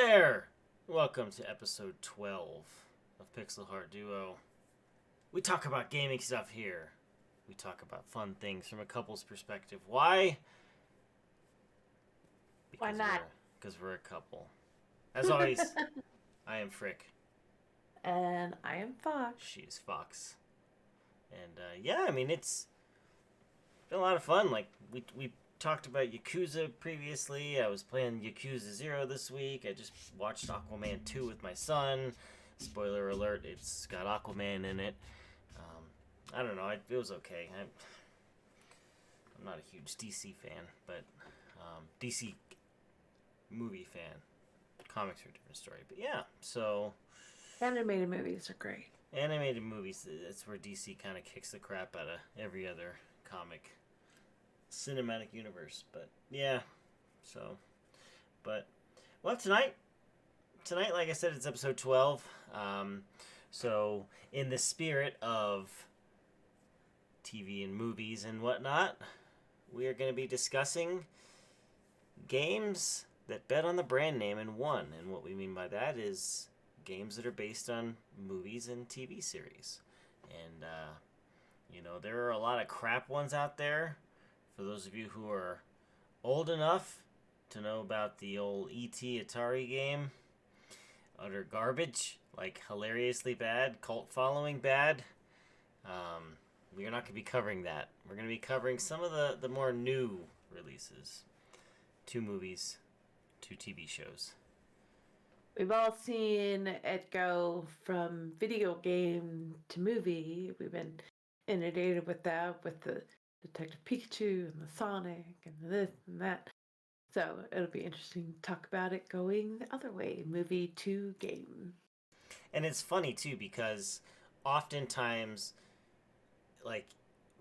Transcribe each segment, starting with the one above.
there! Welcome to episode 12 of Pixel Heart Duo. We talk about gaming stuff here. We talk about fun things from a couple's perspective. Why? Why not? Because we're a couple. As always, I am Frick. And I am Fox. She is Fox. And it's been a lot of fun. Like, we talked about Yakuza previously. I was playing Yakuza 0 this week. I just watched Aquaman 2 with my son. Spoiler alert, it's got Aquaman in it. I don't know, it was okay. I'm not a huge DC fan, but DC movie fan. Comics are a different story. But yeah, so... Animated movies are great. Animated movies, that's where DC kind of kicks the crap out of every other comic cinematic universe. But yeah, so... But, well, tonight, like I said, it's episode 12. So, in the spirit of TV and movies and whatnot, we are going to be discussing games that bet on the brand name and won. And what we mean by that is games that are based on movies and TV series. And, there are a lot of crap ones out there. For those of you who are old enough to know about the old E.T. Atari game, utter garbage, like hilariously bad, cult following bad. We are not going to be covering that. We're going to be covering some of the more new releases. 2 movies, 2 TV shows. We've all seen it go from video game to movie. We've been inundated with that, with the Detective Pikachu and the Sonic and this and that. So it'll be interesting to talk about it going the other way, movie to game. And it's funny, too, because oftentimes, like,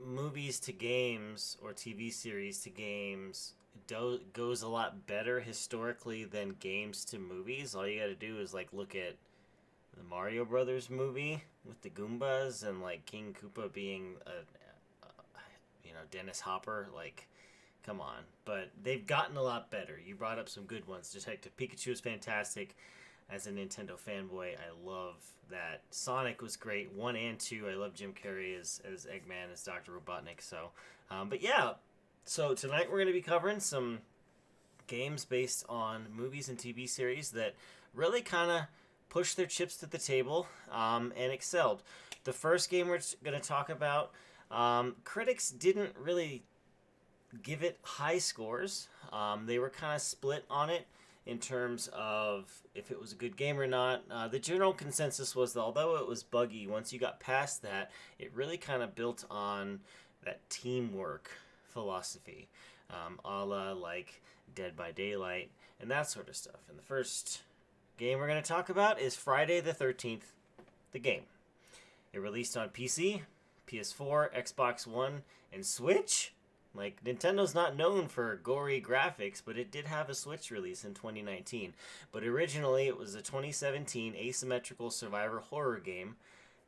movies to games or TV series to games goes a lot better historically than games to movies. All you gotta do is, like, look at the Mario Brothers movie with the Goombas and, like, King Koopa being Dennis Hopper. Like, come on. But they've gotten a lot better. You brought up some good ones. Detective Pikachu is fantastic. As a Nintendo fanboy, I love that. Sonic was great, 1 and 2. I love Jim Carrey as Eggman, as Dr. Robotnik. So, but yeah. So tonight we're going to be covering some games based on movies and TV series that really kind of pushed their chips to the table and excelled. The first game we're going to talk about, critics didn't really give it high scores. They were kind of split on it in terms of if it was a good game or not. The general consensus was that although it was buggy, once you got past that, it really kind of built on that teamwork philosophy, a la like Dead by Daylight and that sort of stuff. And the first game we're going to talk about is Friday the 13th, the game. It released on PC, PS4, Xbox One, and Switch. Like, Nintendo's not known for gory graphics, but it did have a Switch release in 2019. But originally, it was a 2017 asymmetrical survivor horror game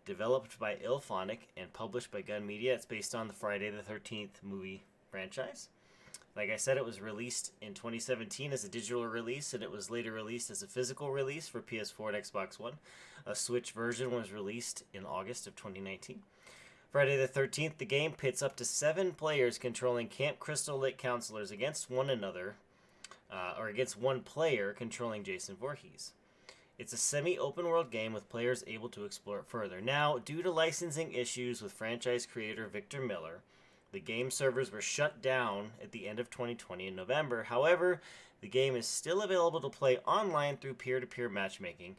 developed by IllFonic and published by Gun Media. It's based on the Friday the 13th movie franchise. Like I said, it was released in 2017 as a digital release, and it was later released as a physical release for PS4 and Xbox One. A Switch version was released in August of 2019. Friday the 13th, the game pits up to 7 players controlling Camp Crystal Lake counselors against one another, or against one player controlling Jason Voorhees. It's a semi-open world game with players able to explore it further. Now, due to licensing issues with franchise creator Victor Miller, the game servers were shut down at the end of 2020 in November. However, the game is still available to play online through peer-to-peer matchmaking.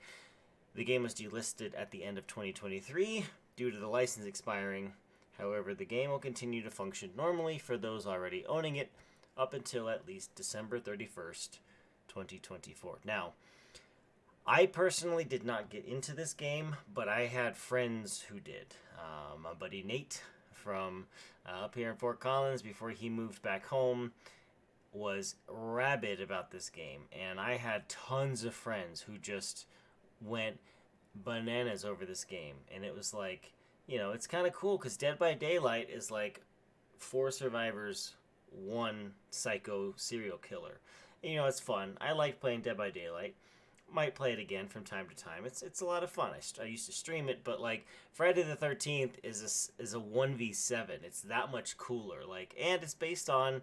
The game was delisted at the end of 2023 due to the license expiring. However, the game will continue to function normally for those already owning it up until at least December 31st, 2024. Now, I personally did not get into this game, but I had friends who did. My buddy Nate from up here in Fort Collins, before he moved back home, was rabid about this game. And I had tons of friends who just went bananas over this game. And it was like, it's kind of cool because Dead by Daylight is like 4 survivors, 1 psycho serial killer. And, it's fun. I like playing Dead by Daylight. might play it again from time to time. It's a lot of fun. I used to stream it, but like Friday the 13th is a 1v7. It's that much cooler. Like, and it's based on,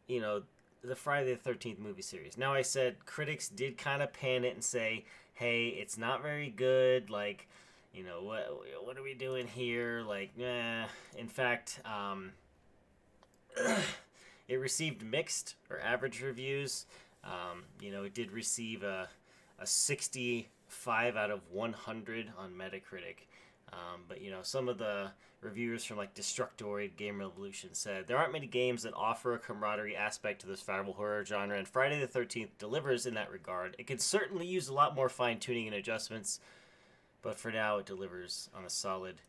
you know, the Friday the 13th movie series. Now, I said critics did kind of pan it and say, "Hey, it's not very good. Like, what are we doing here?" Like, in fact, it received mixed or average reviews. It did receive a 65 out of 100 on Metacritic. But some of the reviewers from like Destructoid, Game Revolution said there aren't many games that offer a camaraderie aspect to the survival horror genre, and Friday the 13th delivers in that regard. It could certainly use a lot more fine tuning and adjustments, but for now it delivers on a solid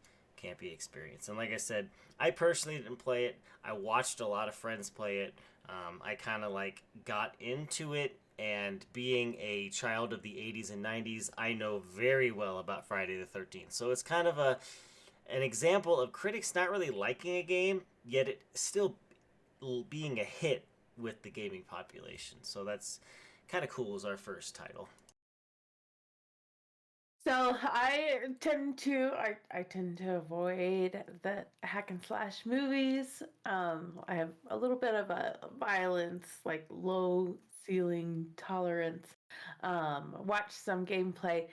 campy experience. And like I said, I personally didn't play it. I watched a lot of friends play it. I kind of like got into it, and being a child of the 80s and 90s, I know very well about Friday the 13th. So it's kind of an example of critics not really liking a game, yet it still being a hit with the gaming population. So that's kind of cool as our first title. So I tend to avoid the hack and slash movies. I have a little bit of a violence, like low ceiling tolerance. Watch some gameplay.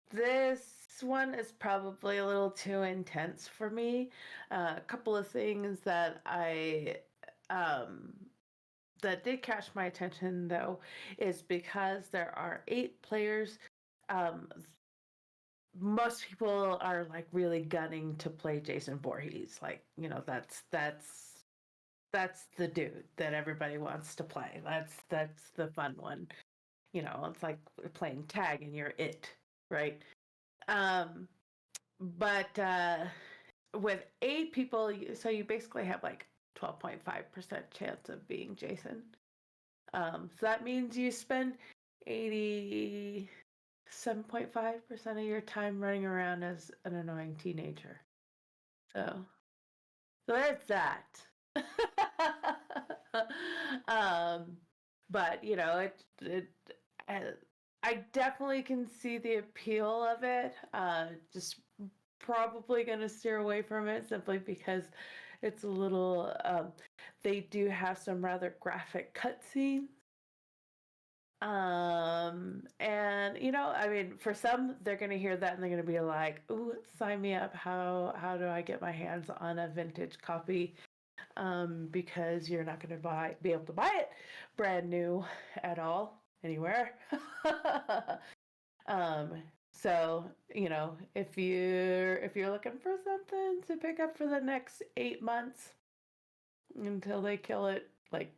This one is probably a little too intense for me. A couple of things that I that did catch my attention though is because there are 8 players. Um, Most people are like really gunning to play Jason Voorhees. Like, that's the dude that everybody wants to play. That's the fun one. It's like playing tag and you're it, right? Um, but with 8 people, so you basically have like 12.5% chance of being Jason. So that means you spend 87.5% of your time running around as an annoying teenager. So, so there's that. um, but uh, I definitely can see the appeal of it. Just probably going to steer away from it simply because it's a little. They do have some rather graphic cutscenes. And I mean, for some, they're gonna hear that and they're gonna be like, "Ooh, sign me up! How do I get my hands on a vintage copy?" Because you're not gonna be able to buy it brand new at all anywhere. um, so if you're looking for something to pick up for the next 8 months until they kill it, like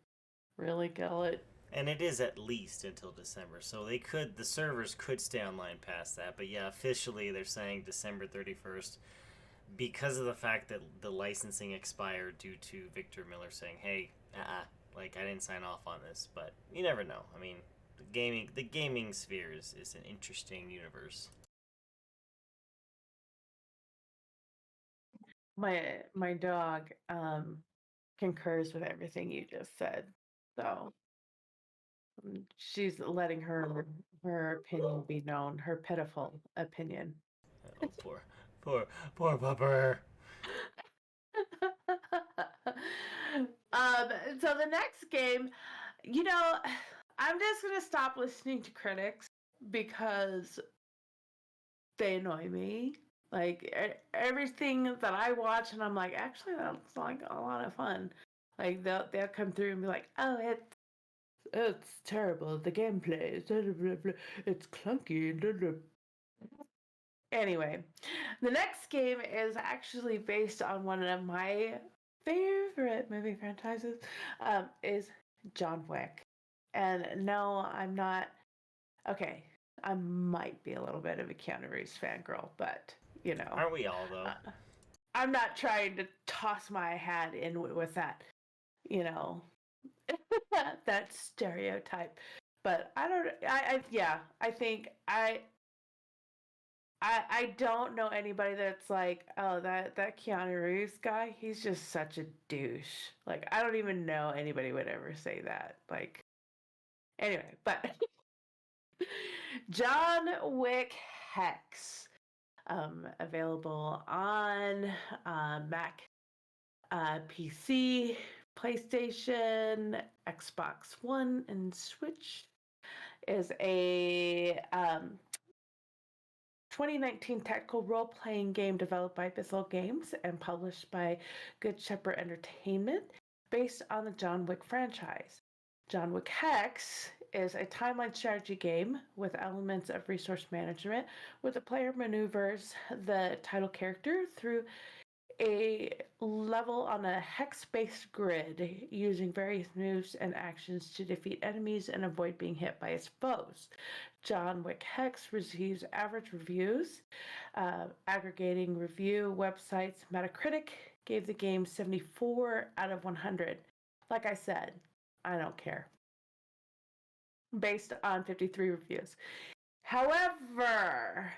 really kill it. And it is at least until December, so the servers could stay online past that. But yeah, officially they're saying December 31st because of the fact that the licensing expired due to Victor Miller saying, "Hey, like I didn't sign off on this." But you never know. I mean, the gaming sphere is an interesting universe. My dog concurs with everything you just said. So she's letting her opinion be known, her pitiful opinion. Oh, poor pupper. So the next game, you know, I'm just gonna stop listening to critics because they annoy me. Like everything that I watch, and I'm like, actually, that's like a lot of fun. Like they'll come through and be like, oh, it's terrible. The gameplay is blah, blah, blah, it's clunky. Blah, blah. Anyway, the next game is actually based on one of my favorite movie franchises. Is John Wick, and no, I'm not. Okay, I might be a little bit of a Keanu Reeves fangirl, but Aren't we all though? I'm not trying to toss my hat in with that, you know, that stereotype. But I don't. Yeah. I think I don't know anybody that's like, oh, that Keanu Reeves guy. He's just such a douche. Like I don't even know anybody would ever say that. Like anyway, but John Wick Hex, available on Mac, PC, PlayStation, Xbox One, and Switch. Is a 2019 tactical role-playing game developed by Bissell Games and published by Good Shepherd Entertainment, based on the John Wick franchise. John Wick Hex is a timeline strategy game with elements of resource management, where the player maneuvers the title character through a level on a hex-based grid using various moves and actions to defeat enemies and avoid being hit by its foes. John Wick Hex receives average reviews. Aggregating review websites Metacritic gave the game 74 out of 100. Like I said, I don't care. Based on 53 reviews. However,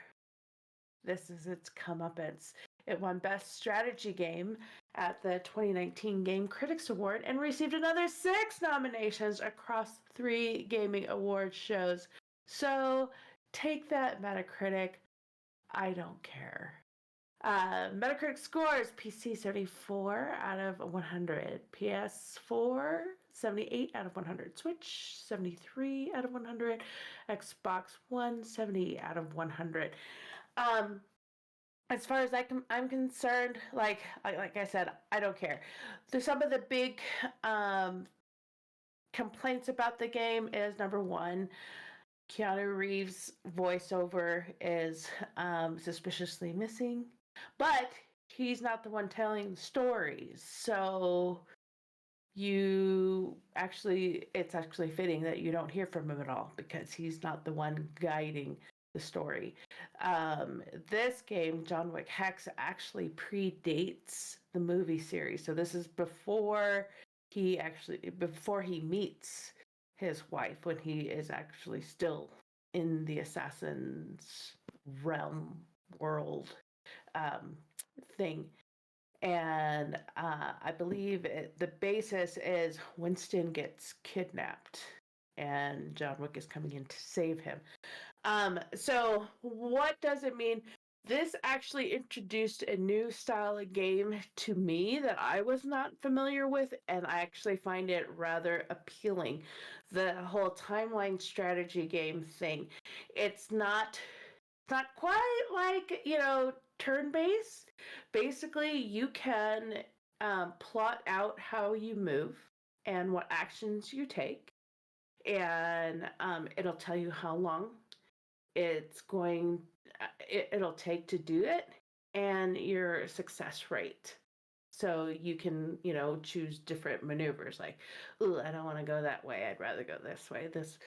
this is its comeuppance. It won Best Strategy Game at the 2019 Game Critics Award and received another 6 nominations across 3 gaming awards shows. So take that, Metacritic. I don't care. Metacritic scores: PC 74 out of 100, PS4 78 out of 100, Switch 73 out of 100, Xbox One 70 out of 100. As far as I'm concerned, like I said, I don't care. There's some of the big complaints about the game is, number one, Keanu Reeves' voiceover is suspiciously missing, but he's not the one telling the stories. So it's actually fitting that you don't hear from him at all, because he's not the one guiding the story. This game, John Wick Hex, actually predates the movie series. So this is before he meets his wife, when he is actually still in the assassin's realm world thing. And I believe the basis is Winston gets kidnapped and John Wick is coming in to save him. So what does it mean? This actually introduced a new style of game to me that I was not familiar with, and I actually find it rather appealing. The whole timeline strategy game thing. It's not quite like, turn-based. Basically, you can plot out how you move and what actions you take, and it'll tell you how long it'll take to do it, and your success rate. So you can, choose different maneuvers, like, ooh, I don't want to go that way, I'd rather go this way. If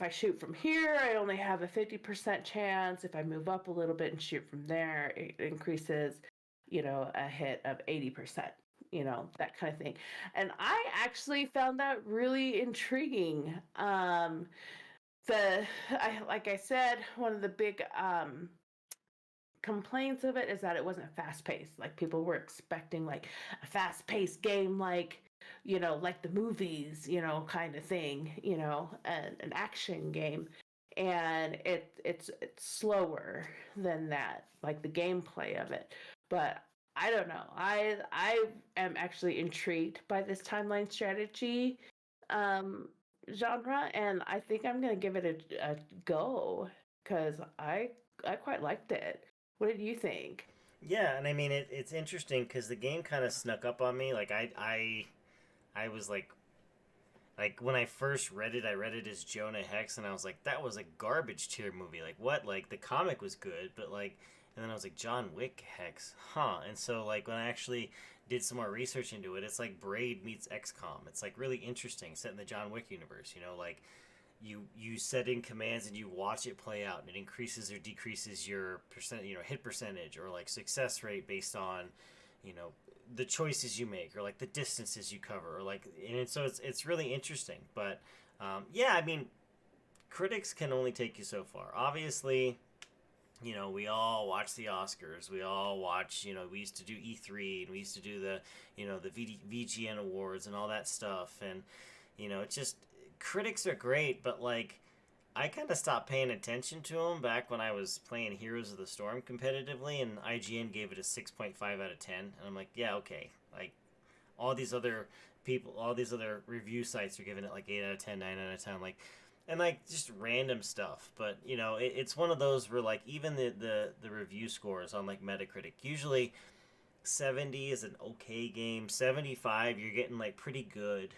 I shoot from here, I only have a 50% chance. If I move up a little bit and shoot from there, it increases, a hit of 80%, that kind of thing. And I actually found that really intriguing. Like I said, one of the big complaints of it is that it wasn't fast-paced. Like, people were expecting like a fast-paced game, like the movies, kind of thing, an action game. And it's slower than that, like the gameplay of it. But I don't know. I am actually intrigued by this timeline strategy genre, and I think I'm gonna give it a go, because I quite liked it. What did you think? Yeah, and I mean it's interesting because the game kind of snuck up on me. Like I was like when I first read it, I read it as Jonah Hex, and I was like, that was a garbage tier movie. Like, what? Like, the comic was good, but like, and then I was like, John Wick Hex, huh? And so like when I actually did some more research into it, it's like Braid meets XCOM. It's like really interesting, set in the John Wick universe. Like you set in commands and you watch it play out, and it increases or decreases your hit percentage or like success rate based on the choices you make, or like the distances you cover, or like, and so it's really interesting. But yeah, I mean, critics can only take you so far. Obviously, we all watch the Oscars. We all watch, we used to do E3, and we used to do the, the VGN awards and all that stuff. And, it's just, critics are great, but like, I kind of stopped paying attention to them back when I was playing Heroes of the Storm competitively, and IGN gave it a 6.5 out of 10. And I'm like, yeah, okay. Like, all these other people, all these other review sites are giving it like 8 out of 10, 9 out of 10. Like, and like just random stuff. But, you know, it's one of those where like even the review scores on like Metacritic, usually 70 is an okay game. 75, you're getting like pretty good.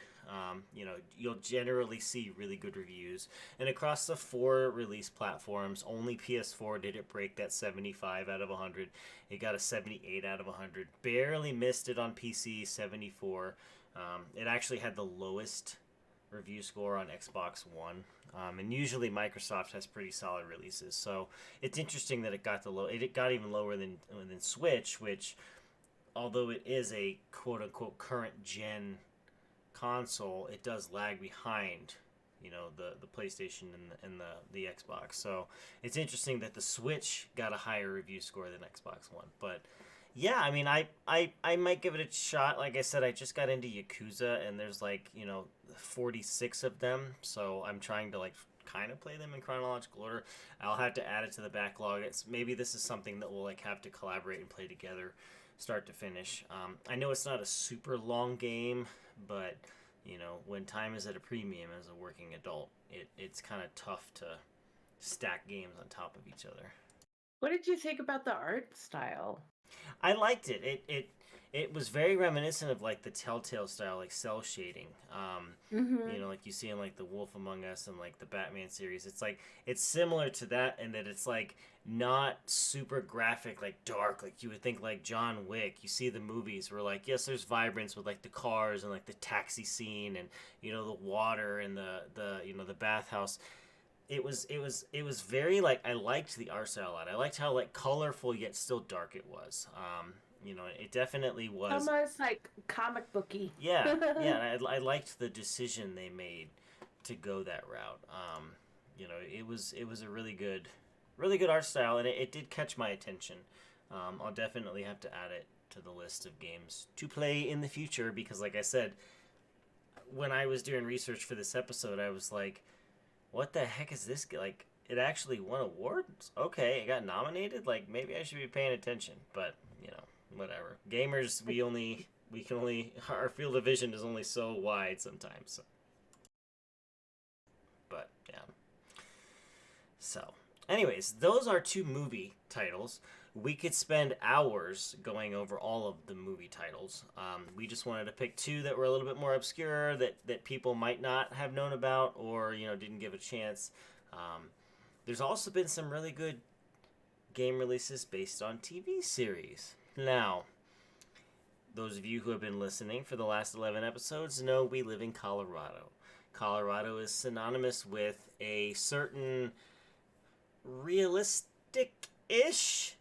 You know, you'll generally see really good reviews. And across the 4 release platforms, only PS4 did it break that 75 out of 100. It got a 78 out of 100. Barely missed it on PC, 74. It actually had the lowest review score on Xbox One. And usually Microsoft has pretty solid releases. So it's interesting that it got it got even lower than Switch, which, although it is a quote unquote current gen console, it does lag behind, you know, the PlayStation and the Xbox. So it's interesting that the Switch got a higher review score than Xbox One. But yeah, I mean, I might give it a shot. Like I said, I just got into Yakuza, and there's like, you know, 46 of them. So I'm trying to like kind of play them in chronological order. I'll have to add it to the backlog. It's maybe this is something that we'll like have to collaborate and play together, start to finish. I know it's not a super long game, but you know, when time is at a premium as a working adult, it's kind of tough to stack games on top of each other. What did you think about the art style? I liked it. It was very reminiscent of like the Telltale style, like cell shading. You Mm-hmm. know, like you see in like the Wolf Among Us and like the Batman series. It's like it's similar to that in that it's like not super graphic, like dark, like you would think like John Wick. You see the movies where like yes, there's vibrance with like the cars and like the taxi scene and you know the water and the you know the bathhouse. It was very like I liked the art style a lot. I liked how like colorful yet still dark it was. You know, it definitely was. Almost like comic booky. Yeah, yeah. I liked the decision they made to go that route. You know, it was a really good art style, and it did catch my attention. I'll definitely have to add it to the list of games to play in the future because, like I said, when I was doing research for this episode, I was like, what the heck is this? Like, it actually won awards? Okay, it got nominated? Like, maybe I should be paying attention. But, you know, whatever. Gamers, we can only, our field of vision is only so wide sometimes. So. But, yeah. So, anyways, those are 2 movie titles. We could spend hours going over all of the movie titles. We just wanted to pick 2 that were a little bit more obscure that people might not have known about or you know didn't give a chance. There's also been some really good game releases based on TV series. Now, those of you who have been listening for the last 11 episodes know we live in Colorado. Colorado is synonymous with a certain realistic-ish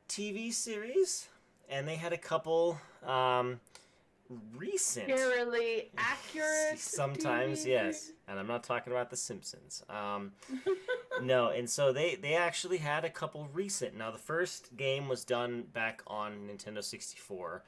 TV series, and they had a couple recent. Eerily accurate. Sometimes, TV yes, and I'm not talking about The Simpsons. No, and so they actually had a couple recent. Now, the first game was done back on Nintendo 64.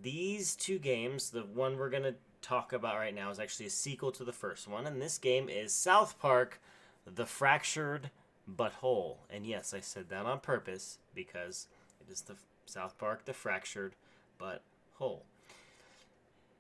These 2 games, the one we're gonna talk about right now, is actually a sequel to the first one, and this game is South Park: The Fractured But Whole. And yes, I said that on purpose because it is the South Park: The Fractured But Whole.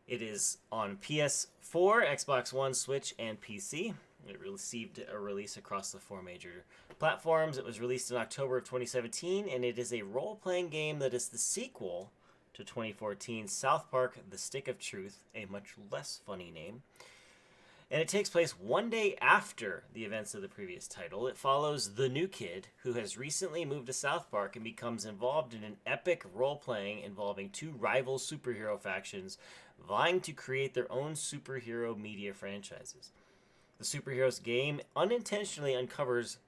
It is on PS4, Xbox One, Switch, and PC. It received a release across the 4 major platforms. It was released in October of 2017, and it is a role-playing game that is the sequel to 2014's South Park: The Stick of Truth, a much less funny name. And it takes place 1 day after the events of the previous title. It follows the new kid who has recently moved to South Park and becomes involved in an epic role-playing involving 2 rival superhero factions vying to create their own superhero media franchises. The superheroes game unintentionally uncovers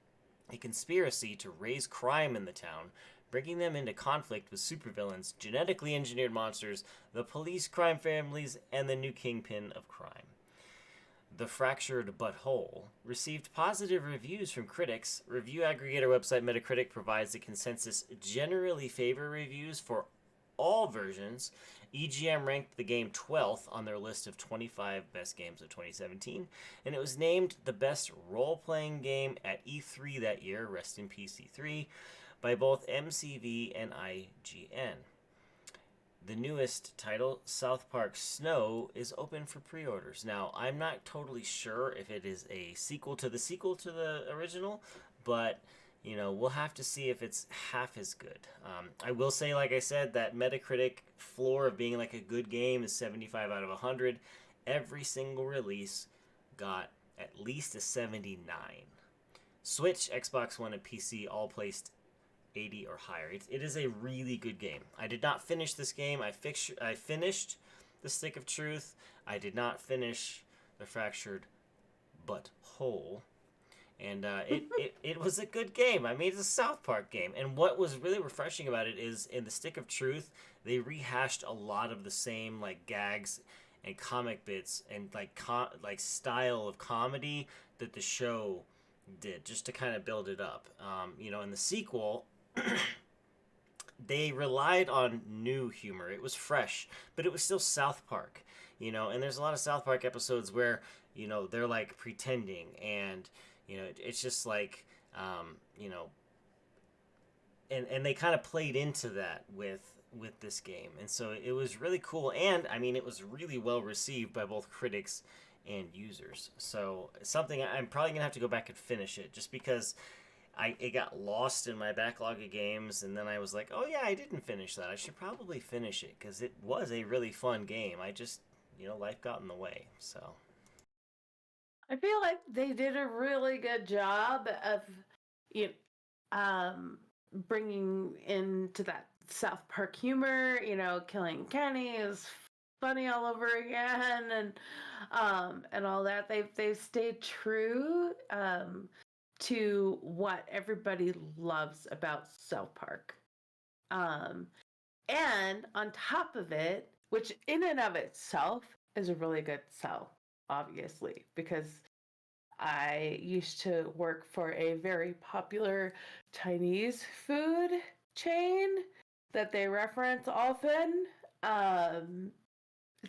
a conspiracy to raise crime in the town, bringing them into conflict with supervillains, genetically engineered monsters, the police crime families, and the new kingpin of crime. The Fractured But Whole received positive reviews from critics. Review aggregator website Metacritic provides a consensus generally favor reviews for all versions. EGM ranked the game 12th on their list of 25 best games of 2017, and it was named the best role-playing game at E3 that year, rest in peace E3, by both MCV and IGN. The newest title, South Park Snow, is open for pre-orders. Now, I'm not totally sure if it is a sequel to the original, but we'll have to see if it's half as good. I will say, like I said, that Metacritic floor of being like a good game is 75 out of 100. Every single release got at least a 79. Switch, Xbox One, and PC all placed 80 or higher. It is a really good game. I did not finish this game. I finished The Stick of Truth. I did not finish The Fractured But Whole. And it was a good game. I mean, it's a South Park game. And what was really refreshing about it is in The Stick of Truth, they rehashed a lot of the same like gags and comic bits and like style of comedy that the show did, just to kind of build it up. In the sequel, they relied on new humor. It was fresh, but it was still South Park. And there's a lot of South Park episodes where they're like pretending, and it's just like and they kind of played into that with this game, and so it was really cool. And I mean, it was really well received by both critics and users. So something I'm probably gonna have to go back and finish it, just because it got lost in my backlog of games, and then I was like, oh yeah, I didn't finish that. I should probably finish it because it was a really fun game. I just life got in the way. So I feel like they did a really good job of bringing into that South Park humor. Killing Kenny is funny all over again, and all that. They've stayed true to what everybody loves about South Park. And on top of it, which in and of itself is a really good sell, obviously, because I used to work for a very popular Chinese food chain that they reference often.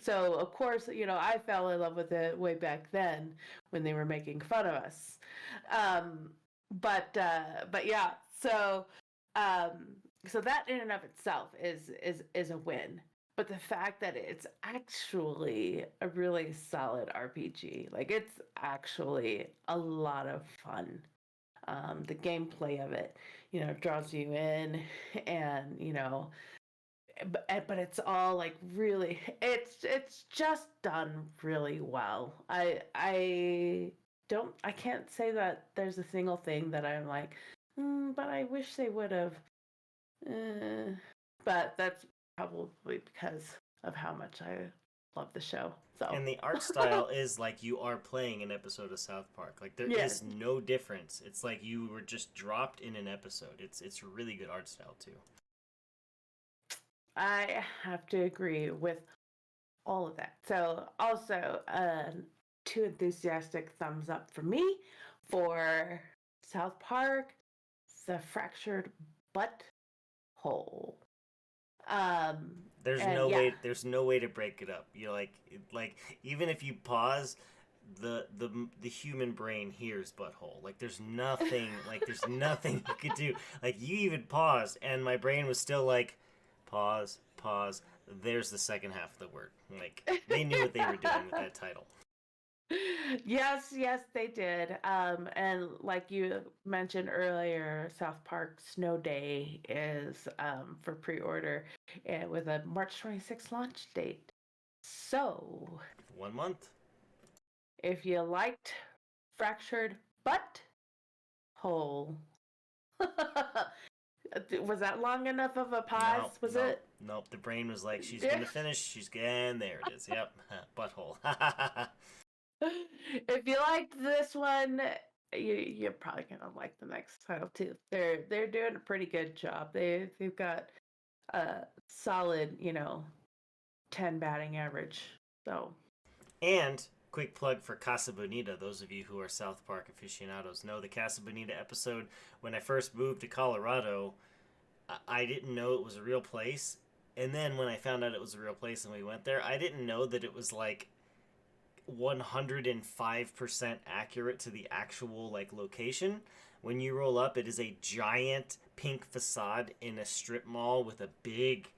So of course, I fell in love with it way back then when they were making fun of us. But yeah, so that in and of itself is a win. But the fact that it's actually a really solid RPG, like it's actually a lot of fun. The gameplay of it, draws you in, and but it's all like really, it's just done really well. I can't say that there's a single thing that I'm like, but I wish they would have. But that's probably because of how much I love the show. So. And the art style is like you are playing an episode of South Park. Like there is no difference. It's like you were just dropped in an episode. It's really good art style too. I have to agree with all of that. So also 2 enthusiastic thumbs up for me for South Park, The Fractured But Whole. There's no way to break it up. You're like even if you pause, the human brain hears butthole. Like there's nothing you could do. Like you even paused, and my brain was still like, pause. There's the second half of the word. Like they knew what they were doing with that title. Yes, they did. And like you mentioned earlier, South Park Snow Day is for pre-order, and with a March 26th launch date. So 1 month. If you liked Fractured But Whole, was that long enough of a pause? It? Nope. The brain was like, she's gonna finish. She's gonna. There it is. Yep. Butthole. If you liked this one, you're probably gonna like the next title too. They're doing a pretty good job. They've got a solid 10 batting average. So. And quick plug for Casa Bonita. Those of you who are South Park aficionados know the Casa Bonita episode. When I first moved to Colorado, I didn't know it was a real place. And then when I found out it was a real place and we went there, I didn't know that it was like 105% accurate to the actual like location. When you roll up, it is a giant pink facade in a strip mall with a big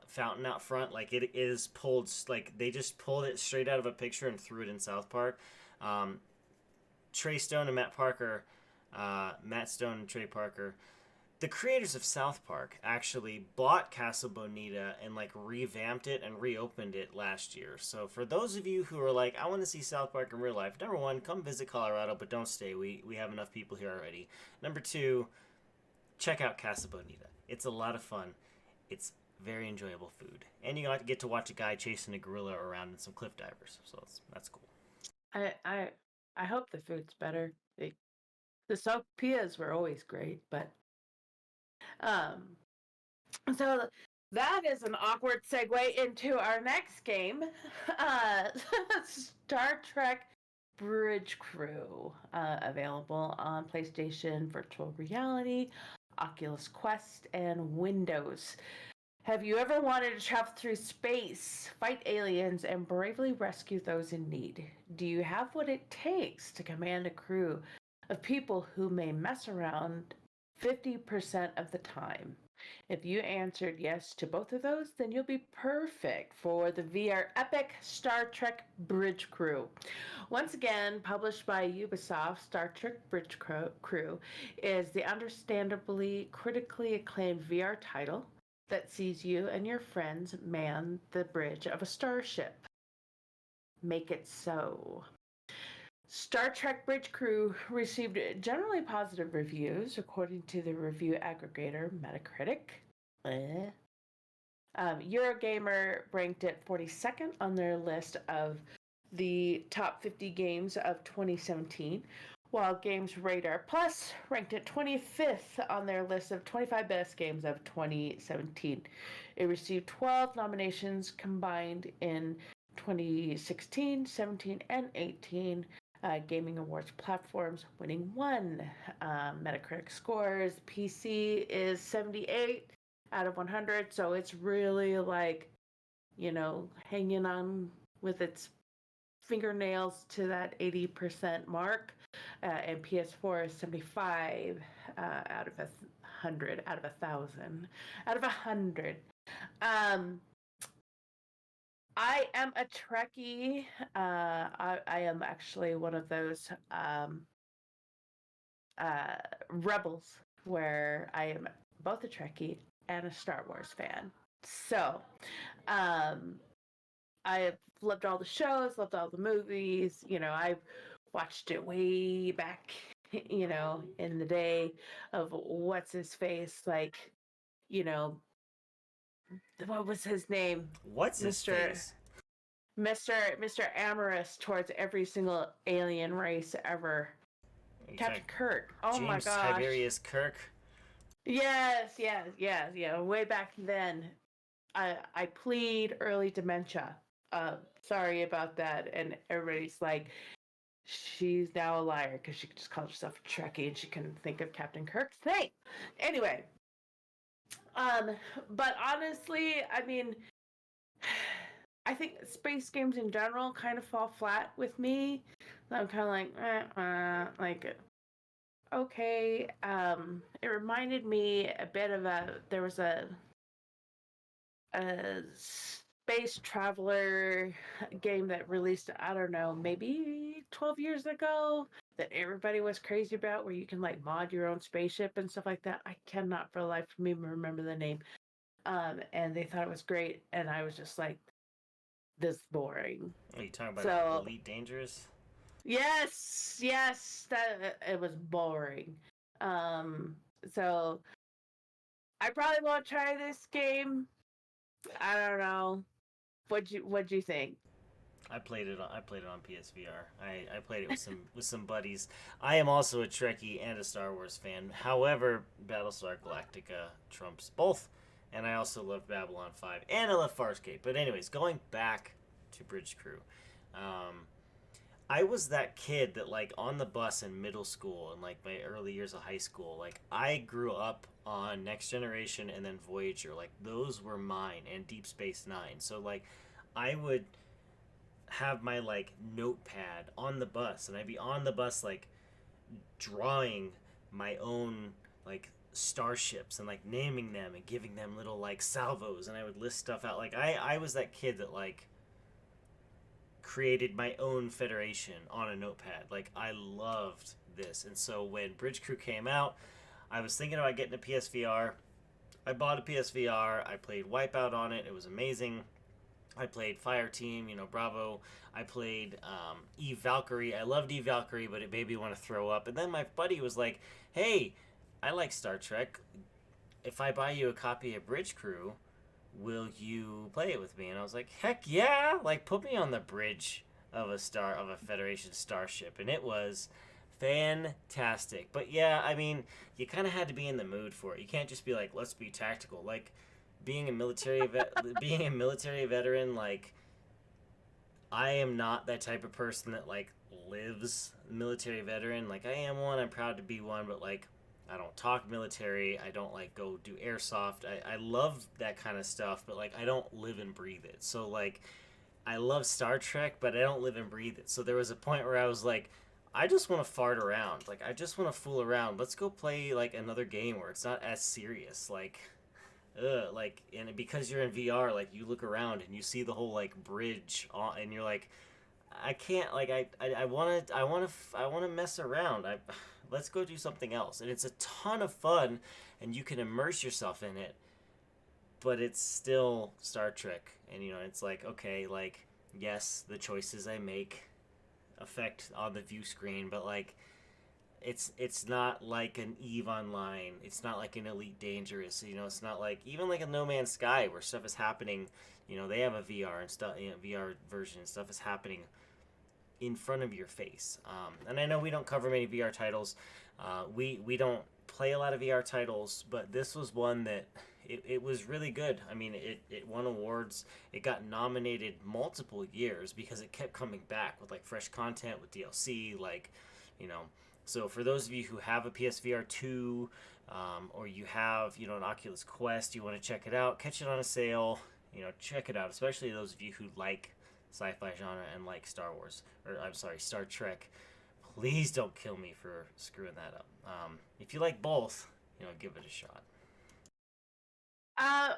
fountain out front. Like it is pulled, like they just pulled it straight out of a picture and threw it in South Park. Um, Trey Stone and Matt Stone and Trey Parker, the creators of South Park actually bought Casa Bonita and like revamped it and reopened it last year. So for those of you who are like, I want to see South Park in real life, number one, come visit Colorado, but don't stay. We have enough people here already. Number two, check out Casa Bonita. It's a lot of fun. It's very enjoyable food, and you get to watch a guy chasing a gorilla around and some cliff divers. So that's cool. I hope the food's better. The sopapillas were always great, but um, so that is an awkward segue into our next game, uh, Star Trek Bridge Crew, available on PlayStation Virtual Reality, Oculus Quest, and Windows. Have you ever wanted to travel through space, fight aliens, and bravely rescue those in need? Do you have what it takes to command a crew of people who may mess around 50% of the time? If you answered yes to both of those, then you'll be perfect for the VR epic Star Trek Bridge Crew. Once again, published by Ubisoft, Star Trek Bridge Crew is the understandably critically acclaimed VR title that sees you and your friends man the bridge of a starship. Make it so. Star Trek Bridge Crew received generally positive reviews, according to the review aggregator Metacritic. Eurogamer ranked it 42nd on their list of the top 50 games of 2017, while Games Radar Plus ranked it 25th on their list of 25 best games of 2017. It received 12 nominations combined in 2016, 17, and 18 Gaming Awards platforms, winning one. Metacritic scores, PC is 78 out of 100, so it's really like, hanging on with its fingernails to that 80% mark. And PS4 is 75 out of 100, out of 1,000, out of 100. I am a Trekkie. I am actually one of those rebels where I am both a Trekkie and a Star Wars fan. So, I've loved all the shows, loved all the movies. I've watched it way back, in the day of what's his face, like, what was his name? What's his face? Mr. Amorous towards every single alien race ever. Captain Kirk. Oh James my gosh. Tiberius Kirk. Yes. Way back then, I plead early dementia. Sorry about that. And everybody's like, she's now a liar because she just calls herself a Trekkie and she couldn't think of Captain Kirk's name. Anyway, but honestly, I mean, I think space games in general kind of fall flat with me. I'm kind of like, okay. It reminded me a bit of there was a space traveler game that released, I don't know, maybe 12 years ago that everybody was crazy about, where you can like mod your own spaceship and stuff like that. I cannot for the life of me remember the name. And they thought it was great, and I was just like, this is boring. Are you talking about Elite Dangerous? Yes, that it was boring. So I probably won't try this game. I don't know. What'd you think? I played it on PSVR. I played it with some buddies. I am also a Trekkie and a Star Wars fan. However, Battlestar Galactica trumps both, and I also love Babylon 5 and I love Farscape. But anyways, going back to Bridge Crew. I was that kid that like on the bus in middle school and like my early years of high school, like I grew up on Next Generation and then Voyager. Like those were mine and Deep Space Nine. So like I would have my like notepad on the bus and I'd be on the bus like drawing my own like starships and like naming them and giving them little like salvos and I would list stuff out. Like I was that kid that like created my own federation on a notepad. Like I loved this. And so when Bridge Crew came out, I was thinking about getting a PSVR. I bought a PSVR. I played Wipeout on it. It was amazing. I played Fire Team, Bravo. I played Eve Valkyrie. I loved Eve Valkyrie, but it made me want to throw up. And then my buddy was like, hey, I like Star Trek. If I buy you a copy of Bridge Crew, will you play it with me? And I was like, heck yeah! Like, put me on the bridge of a Federation starship. And it was fantastic. But yeah, I mean, you kind of had to be in the mood for it. You can't just be like, let's be tactical. Like, being a military veteran, like I am not that type of person that like lives military veteran. Like I am one, I'm proud to be one, but like I don't talk military. I don't like go do airsoft. I love that kind of stuff, but like I don't live and breathe it. So like I love Star Trek, but I don't live and breathe it. So there was a point where I was like, I just want to fart around. Like I just want to fool around. Let's go play like another game where it's not as serious. Like like and because you're in VR, like you look around and you see the whole like bridge on, and you're like, I can't like I want to mess around. I let's go do something else, and it's a ton of fun, and you can immerse yourself in it, but it's still Star Trek, and it's like okay, like yes, the choices I make affect on the view screen, but like it's not like an Eve Online. It's not like an Elite Dangerous. It's not like even like a No Man's Sky where stuff is happening. They have a VR and stuff. VR version and stuff is happening in front of your face. And I know we don't cover many VR titles. We don't play a lot of VR titles, but this was one that it was really good. I mean, it won awards. It got nominated multiple years because it kept coming back with like fresh content with DLC, like you know so for those of you who have a PSVR 2 or you have, an Oculus Quest, you want to check it out, catch it on a sale, check it out, especially those of you who like sci-fi genre and like Star Wars, or I'm sorry, Star Trek. Please don't kill me for screwing that up. If you like both, give it a shot.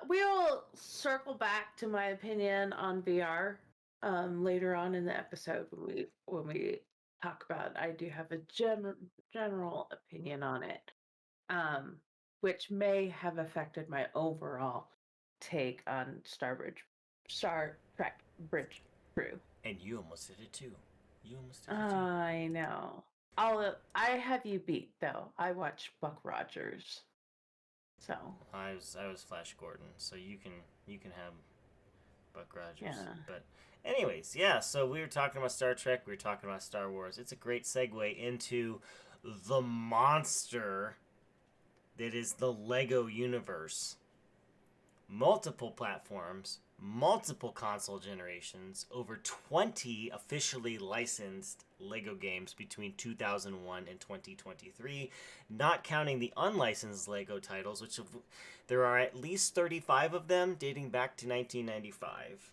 We'll circle back to my opinion on VR later on in the episode when we talk about. I do have a general opinion on it, um, which may have affected my overall take on Star Trek Bridge Crew. And you almost did it too. You almost did it too. I know. I have you beat though. I watched Buck Rogers. So I was Flash Gordon, so you can have Buck Rogers. yeah. But anyways, yeah, so we were talking about Star Trek, we were talking about Star Wars. It's a great segue into the monster that is the Lego universe. Multiple platforms, multiple console generations, over 20 officially licensed Lego games between 2001 and 2023, not counting the unlicensed Lego titles, which there are at least 35 of them dating back to 1995.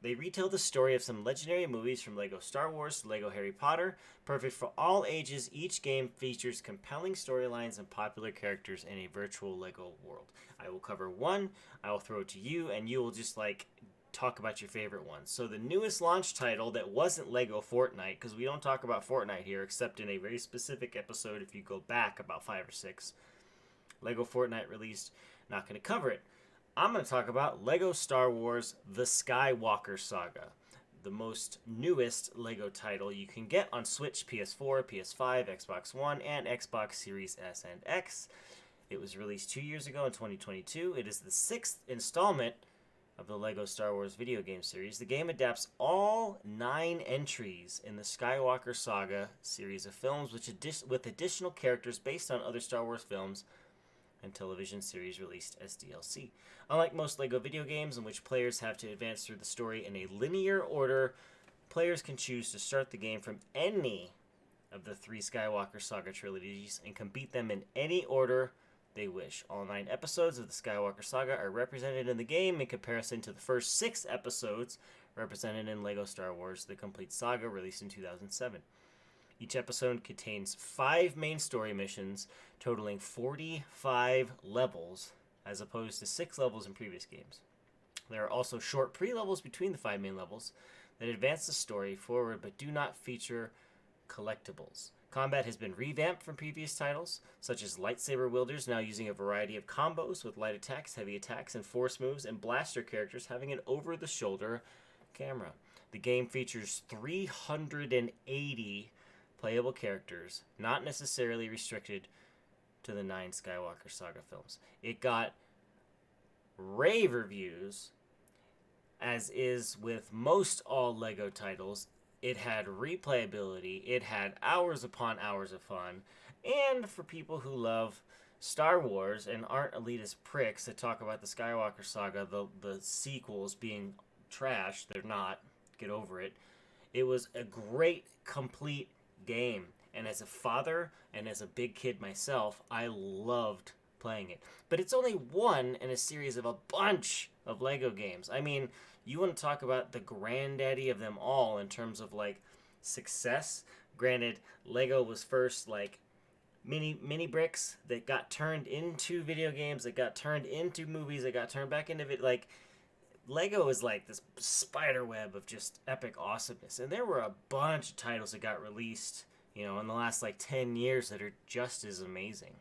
They retell the story of some legendary movies from Lego Star Wars to Lego Harry Potter. Perfect for all ages, each game features compelling storylines and popular characters in a virtual Lego world. I will cover one, I will throw it to you, and you will just like talk about your favorite ones. So the newest launch title that wasn't Lego Fortnite, because we don't talk about Fortnite here except in a very specific episode if you go back about 5 or 6. Lego Fortnite released, not going to cover it. I'm going to talk about Lego Star Wars The Skywalker Saga, the most newest Lego title you can get on Switch, PS4, PS5, Xbox One, and Xbox Series S and X. It was released 2 years ago in 2022. It is the 6th installment of the Lego Star Wars video game series. The game adapts all 9 entries in the Skywalker Saga series of films, with additional characters based on other Star Wars films and television series released as DLC. Unlike most LEGO video games in which players have to advance through the story in a linear order, Players can choose to start the game from any of the 3 Skywalker Saga trilogies and can beat them in any order they wish. All 9 episodes of the Skywalker Saga are represented in the game in comparison to the first 6 episodes represented in LEGO Star Wars The Complete Saga, released in 2007. Each episode contains 5 main story missions, totaling 45 levels, as opposed to 6 levels in previous games. There are also short pre-levels between the 5 main levels that advance the story forward but do not feature collectibles. Combat has been revamped from previous titles, such as lightsaber wielders now using a variety of combos with light attacks, heavy attacks, and force moves, and blaster characters having an over-the-shoulder camera. The game features 380 playable characters, not necessarily restricted to the 9 Skywalker Saga films. It got rave reviews, as is with most all LEGO titles. It had replayability, it had hours upon hours of fun, and for people who love Star Wars and aren't elitist pricks that talk about the Skywalker Saga, the sequels being trash, they're not, get over it. It was a great, complete game, and as a father and as a big kid myself, I loved playing it. But it's only one in a series of a bunch of LEGO games. I mean, you want to talk about the granddaddy of them all in terms of like success. Granted, LEGO was first like mini bricks that got turned into video games, that got turned into movies, that got turned back into like LEGO is like this spider web of just epic awesomeness. And there were a bunch of titles that got released, you know, in the last like 10 years that are just as amazing.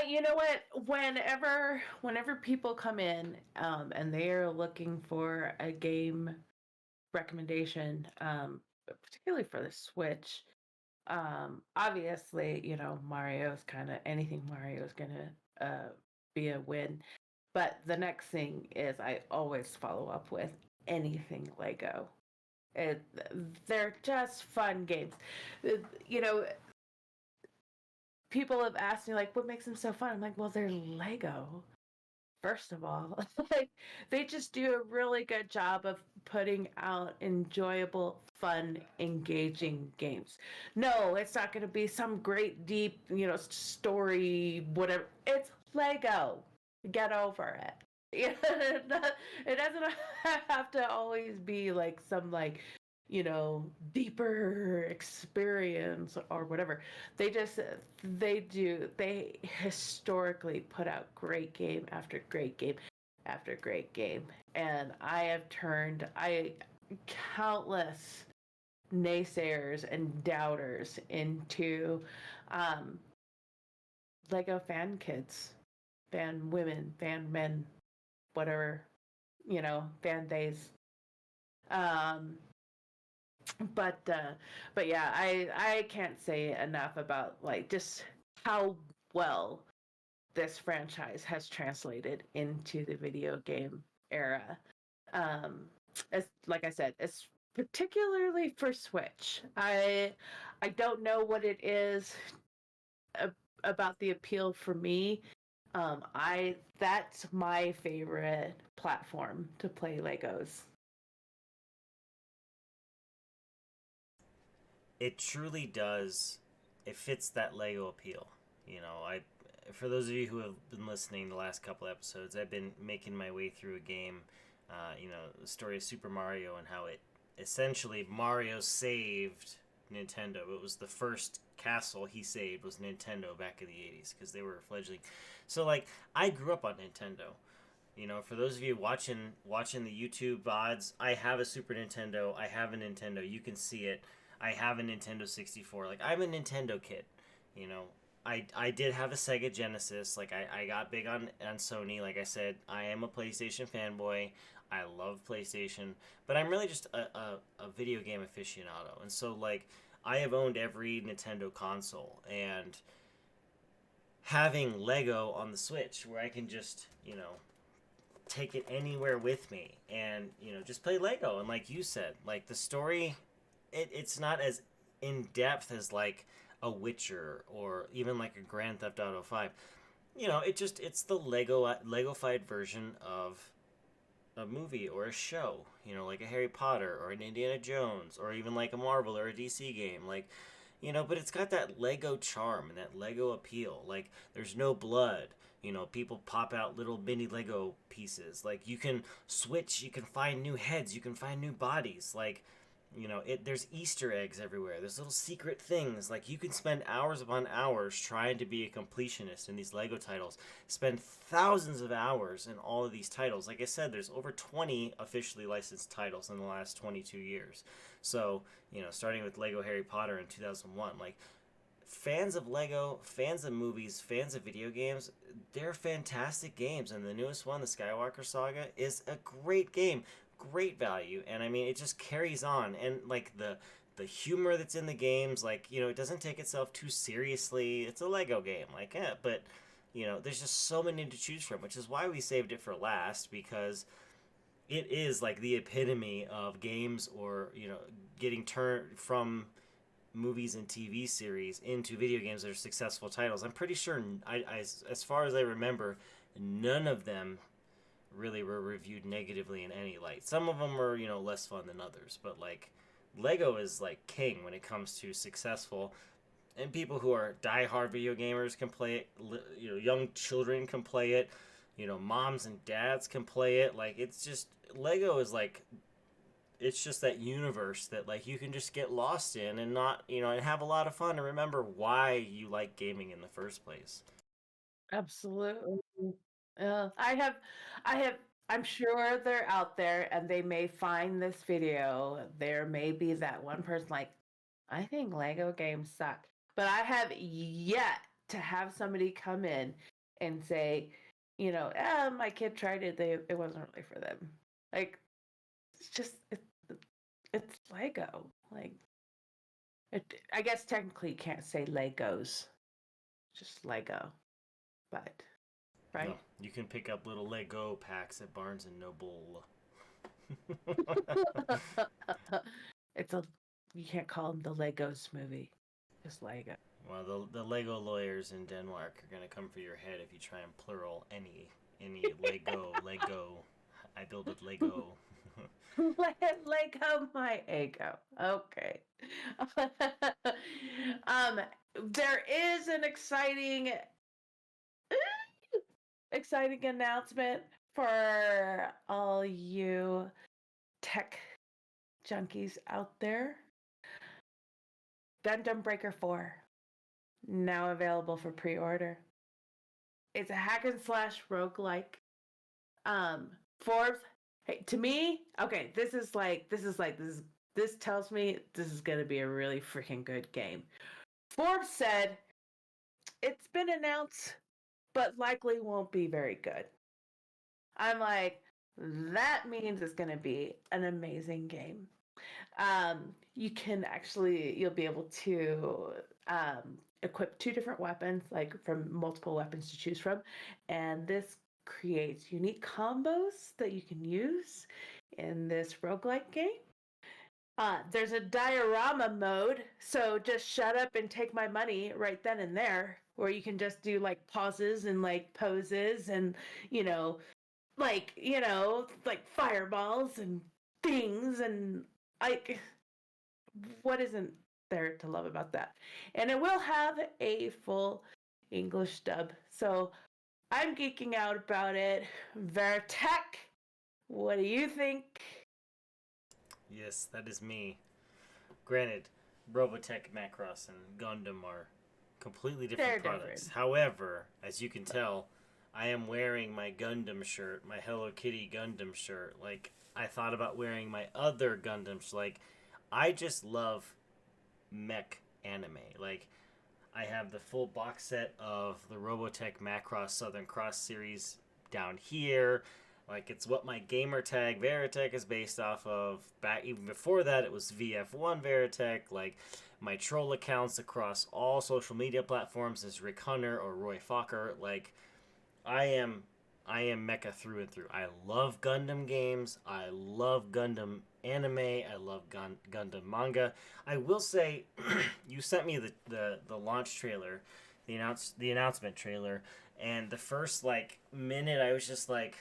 You know what? Whenever people come in and they are looking for a game recommendation, particularly for the Switch, obviously, you know, Mario's kind of anything Mario is gonna be a win. But the next thing is I always follow up with anything Lego. It, they're just fun games. You know, people have asked me like, what makes them so fun? I'm like, well, they're Lego. First of all, like they just do a really good job of putting out enjoyable, fun, engaging games. No, it's not going to be some great, deep, you know, story, whatever. It's Lego. Get over it. It doesn't have to always be like some like, you know, deeper experience or whatever. They historically put out great game after great game after great game. And I have turned countless naysayers and doubters into Lego fan kids, fan women, fan men, whatever, you know, fan days. Um, but yeah, I can't say enough about like just how well this franchise has translated into the video game era. As like I said, it's particularly for Switch. I don't know what it is about the appeal for me. I That's my favorite platform to play Legos. It truly does. It fits that Lego appeal. You know, for those of you who have been listening the last couple episodes, I've been making my way through a game. You know, the story of Super Mario and how it essentially Mario saved Nintendo. It was the first castle he saved was Nintendo back in the 80s because they were fledgling. So like I grew up on Nintendo. You know, for those of you watching the YouTube VODs, I have a Super Nintendo. I have a Nintendo. You can see it. I have a Nintendo 64. Like, I'm a Nintendo kid. You know, I did have a Sega Genesis. Like, I got big on Sony. Like I said, I am a PlayStation fanboy. I love PlayStation. But I'm really just a video game aficionado. And so, like, I have owned every Nintendo console. And having Lego on the Switch where I can just, you know, take it anywhere with me and, you know, just play Lego. And like you said, like, the story... It's not as in depth as like a Witcher or even like a Grand Theft Auto 5. You know, it's the Lego-fied version of a movie or a show, like a Harry Potter or an Indiana Jones or even like a Marvel or a DC game. Like, but it's got that Lego charm and that Lego appeal. Like, there's no blood. People pop out little mini Lego pieces. Like, you can switch, you can find new heads, you can find new bodies. Like, there's Easter eggs everywhere. There's little secret things. Like, you can spend hours upon hours trying to be a completionist in these Lego titles. Spend thousands of hours in all of these titles. Like I said, there's over 20 officially licensed titles in the last 22 years. So, starting with Lego Harry Potter in 2001, like, fans of Lego, fans of movies, fans of video games, they're fantastic games. And the newest one, the Skywalker Saga, is a great game, great value. And I mean, it just carries on. And like the humor that's in the games, like, it doesn't take itself too seriously. It's a Lego game, like, but there's just so many to choose from, which is why we saved it for last, because it is like the epitome of games, or getting turned from movies and TV series into video games that are successful titles. I'm pretty sure, as far as I remember, none of them really were reviewed negatively in any light. Some of them are, less fun than others, but like Lego is like king when it comes to successful. And people who are diehard video gamers can play it. Young children can play it. Moms and dads can play it. Like, it's just Lego is like, it's just that universe that like you can just get lost in and not and have a lot of fun and remember why you like gaming in the first place. Absolutely. I have, I have, I'm sure they're out there and they may find this video. There may be that one person like, I think Lego games suck. But I have yet to have somebody come in and say, my kid tried it. It wasn't really for them. Like, it's just, it's Lego. Like, I guess technically you can't say Legos, just Lego. But, No, right? you can pick up little Lego packs at Barnes and Noble. It's a, you can't call them the Legos movie, just Lego. Well, the Lego lawyers in Denmark are gonna come for your head if you try and plural any Lego. I build with Lego. Lego my ego. Okay. um, there is an exciting announcement for all you tech junkies out there. Gundam Breaker 4, now available for pre-order. It's a hack and slash roguelike. Forbes, hey, to me, okay, this tells me this is gonna be a really freaking good game. Forbes said it's been announced, but likely won't be very good. I'm like, that means it's gonna be an amazing game. You'll be able to equip two different weapons, like from multiple weapons to choose from, and this creates unique combos that you can use in this roguelike game. There's a diorama mode, so just shut up and take my money right then and there, where you can just do like pauses and like poses and you know, like fireballs and things and like what isn't there to love about that? And it will have a full English dub. So I'm geeking out about it. Vertec, what do you think? Yes, that is me. Granted, Robotech, Macross, and Gundam are completely They're different products. different. However, as you can tell, I am wearing my Gundam shirt, my Hello Kitty Gundam shirt. Like, I thought about wearing my other Gundams. Like, I just love mech anime. Like, I have the full box set of the Robotech Macross Southern Cross series down here. Like, it's what my gamer tag Veritech is based off of. Back even before that, it was VF1 Veritech. Like, my troll accounts across all social media platforms is Rick Hunter or Roy Fokker. Like, I am I am mecha through and through. I love Gundam games. I love Gundam anime. I love Gundam manga. I will say, you sent me the launch trailer, the announcement trailer, and the first like minute I was just like,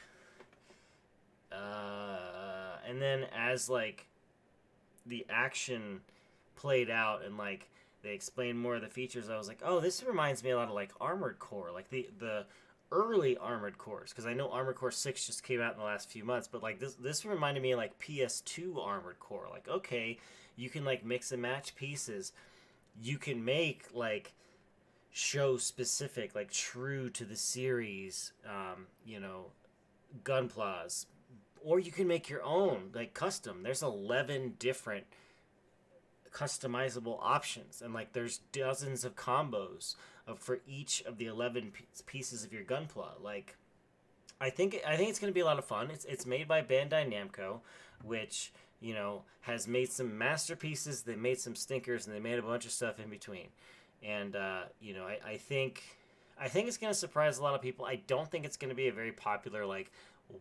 And then as like the action played out and like they explained more of the features, I was like, oh, this reminds me a lot of like Armored Core, like the early Armored Cores, because I know Armored Core 6 just came out in the last few months, but like this reminded me of like PS2 Armored Core. Like, okay, you can like mix and match pieces. You can make like show specific, like true to the series, gunplas, or you can make your own, like custom. There's 11 different customizable options, and like there's dozens of combos for each of the 11 pieces of your gunpla. Like, I think it's going to be a lot of fun. It's made by Bandai Namco, which has made some masterpieces. They made some stinkers, and they made a bunch of stuff in between. And I think it's going to surprise a lot of people. I don't think it's going to be a very popular, like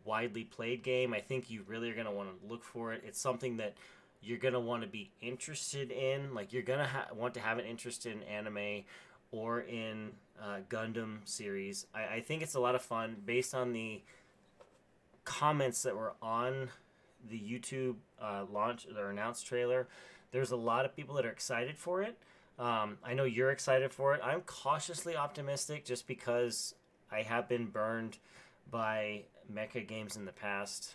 widely played game. I think you really are going to want to look for it. It's something that you're going to want to be interested in. Like, you're going to want to have an interest in anime or in Gundam series. I think it's a lot of fun based on the comments that were on the YouTube launch or announced trailer. There's a lot of people that are excited for it. I know you're excited for it. I'm cautiously optimistic just because I have been burned by mecha games in the past.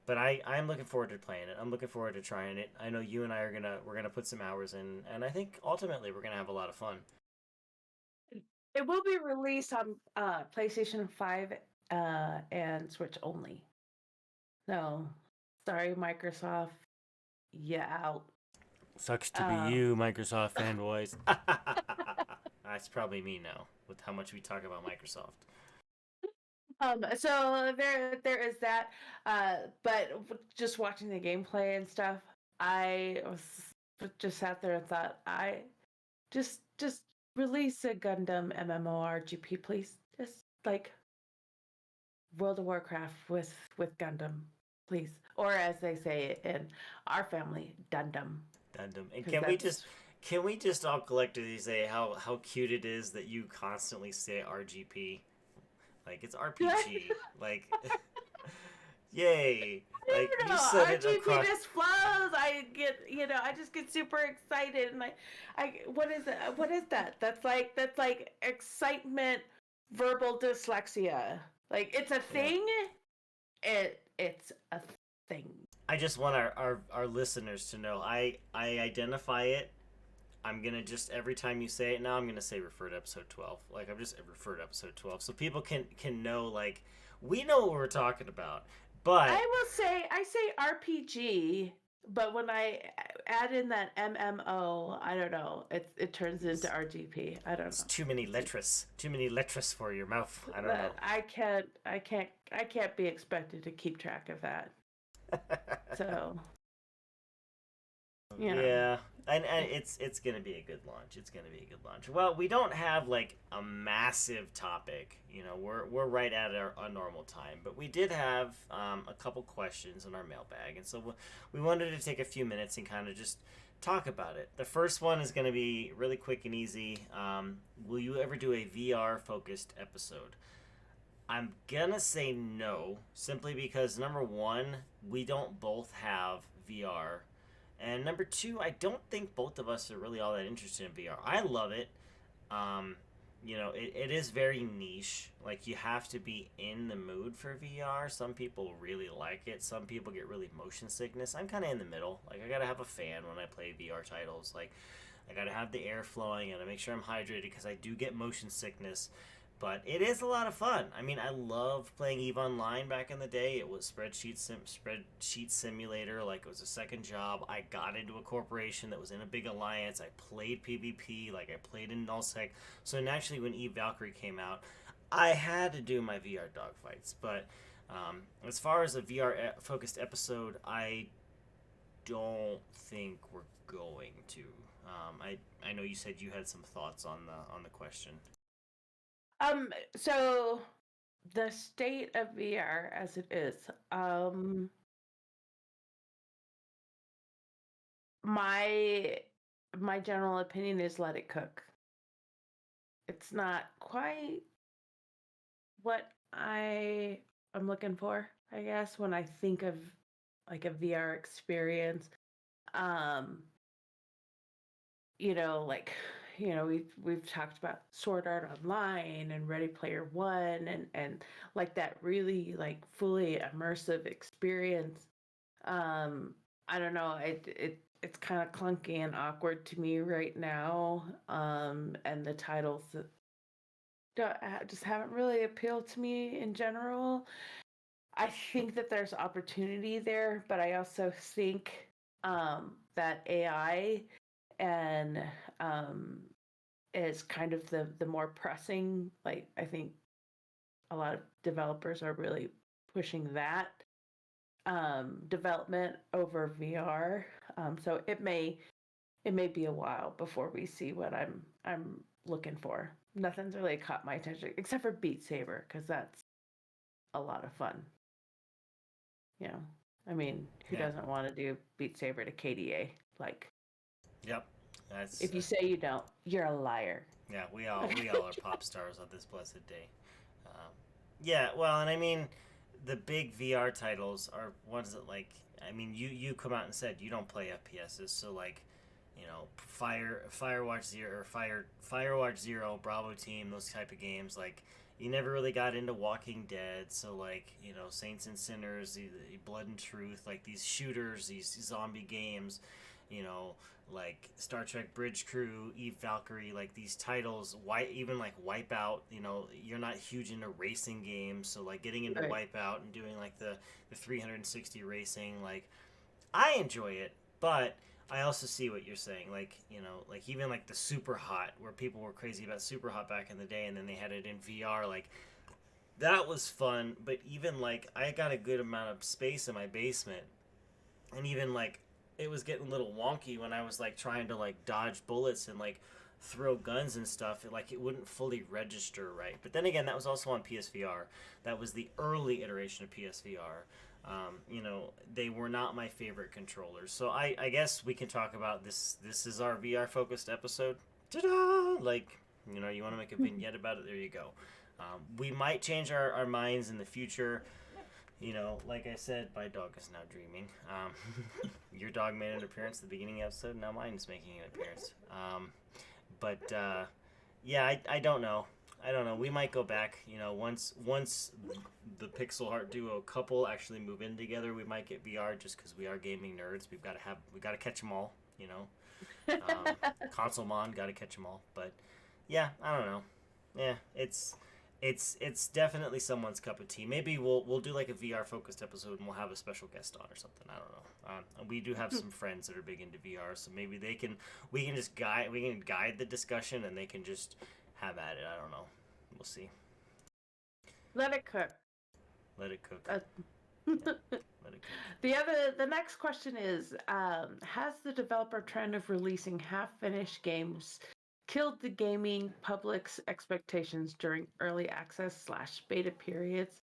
But I'm looking forward to playing it. I'm looking forward to trying it. I know you and I we're gonna put some hours in, and I think ultimately we're gonna have a lot of fun. It will be released on PlayStation 5 and Switch only. No, sorry, Microsoft. Yeah, out. Sucks to be Um, you, Microsoft fanboys. That's probably me now with how much we talk about Microsoft. so there is that. But just watching the gameplay and stuff, I was just sat there and thought, I just release a Gundam MMORPG, please. Just like World of Warcraft with Gundam, please, or as they say it in our family, Dundam, Gundam. And because that's can we just all collectively say how cute it is that you constantly say RGP? Like, it's RPG. Like, yay. Like, I don't you know. said it RGP across. just flows. I just get super excited, and what is it? What is that? That's like excitement, verbal dyslexia. Like it's a Yeah. thing. It's a thing. I just want our listeners to know I identify it. I'm gonna just every time you say it now, I'm gonna say refer to episode 12. Like, I'm just refer to episode 12 so people can know, like, we know what we're talking about. But I say RPG, but when I add in that MMO, I don't know. It turns into RGP. I don't it's know. too many letters for your mouth. I don't know. That I can't be expected to keep track of that. So, you know. Yeah, and it's gonna be a good launch. It's gonna be a good launch. Well, we don't have like a massive topic. We're right at our normal time, but we did have a couple questions in our mailbag, and so we wanted to take a few minutes and kind of just talk about it. The first one is gonna be really quick and easy. Will you ever do a VR focused episode? I'm gonna say no, simply because number one, we don't both have VR, and number two, I don't think both of us are really all that interested in VR. I love it. Um, it is very niche. Like, you have to be in the mood for VR. Some people really like it. Some people get really motion sickness. I'm kind of in the middle. Like, I gotta have a fan when I play VR titles. Like, I gotta have the air flowing and I make sure I'm hydrated because I do get motion sickness. But it is a lot of fun. I mean, I loved playing Eve Online back in the day. It was spreadsheet simulator. Like, it was a second job. I got into a corporation that was in a big alliance. I played PvP. Like, I played in nullsec. So naturally, when Eve Valkyrie came out, I had to do my VR dogfights. But as far as a VR focused episode, I don't think we're going to. I know you said you had some thoughts on the question. So the state of VR as it is, my my general opinion is let it cook. It's not quite what I am looking for. I guess, when I think of like a VR experience. Um, like, we've talked about Sword Art Online and Ready Player One, and like that really like fully immersive experience. Um, I don't know, it's kind of clunky and awkward to me right now. And the titles that just haven't really appealed to me in general. I think that there's opportunity there, but I also think that AI and um, is kind of the more pressing. Like, I think a lot of developers are really pushing that development over VR. So it may be a while before we see what I'm looking for. Nothing's really caught my attention except for Beat Saber, because that's a lot of fun. You know, I mean, who Yeah. doesn't want to do Beat Saber to KDA? Like, Yep. That's if you say you don't, you're a liar. yeah. We all are pop stars on this blessed day. Um, yeah. Well, and I mean, the big VR titles are ones that like. I mean, you come out and said you don't play FPSs, so like, Firewatch Zero or Firewatch Zero, Bravo Team, those type of games. Like, you never really got into Walking Dead, so like, Saints and Sinners, the Blood and Truth, like these shooters, these zombie games, you know, like Star Trek Bridge Crew, Eve Valkyrie, like these titles. Why even like Wipeout? You're not huge into racing games, so like getting into Right. Wipeout and doing like the 360 racing, like I enjoy it, but I also see what you're saying. Like, like even like the Super Hot, where people were crazy about Super Hot back in the day, and then they had it in VR. Like, that was fun, but even like I got a good amount of space in my basement, and even like it was getting a little wonky when I was like trying to like dodge bullets and like throw guns and stuff. It wouldn't fully register right. But then again, that was also on PSVR. That was the early iteration of PSVR. They were not my favorite controllers. So I guess we can talk about this. This is our VR focused episode. Ta-da! Like, you want to make a vignette about it, there you go. We might change our minds in the future. Like I said, my dog is now dreaming. Your dog made an appearance at the beginning of the episode. Now mine is making an appearance. But yeah, I don't know. I don't know. We might go back. Once the Pixel Heart Duo couple actually move in together, we might get VR just because we are gaming nerds. We got to catch them all. Console Mon got to catch them all. But yeah, I don't know. Yeah, it's definitely someone's cup of tea. Maybe we'll do like a VR focused episode and we'll have a special guest on or something. I don't know. We do have some friends that are big into VR, so maybe we can guide the discussion and they can just have at it. I don't know. We'll see. Let it cook. Let it cook. Uh, Yeah, let it cook. the next question is, has the developer trend of releasing half-finished games killed the gaming public's expectations during early access / beta periods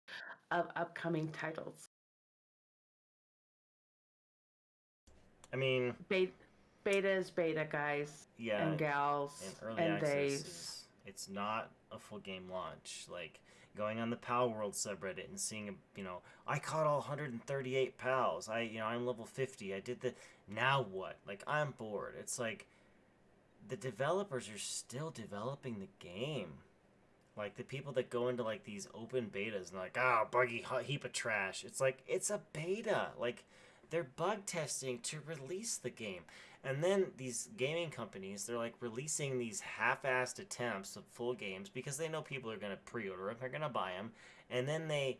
of upcoming titles? I mean, Beta, beta is beta, guys yeah, and and gals early and access days. it's not a full game launch. Like going on the Pal World subreddit and seeing, I caught all 138 pals. I'm level 50. I did the now what? Like I'm bored. It's like the developers are still developing the game. Like the people that go into like these open betas and like, buggy heap of trash. It's like it's a beta. Like they're bug testing to release the game. And then these gaming companies, they're like releasing these half-assed attempts of full games because they know people are going to pre-order them, they're going to buy them, and then they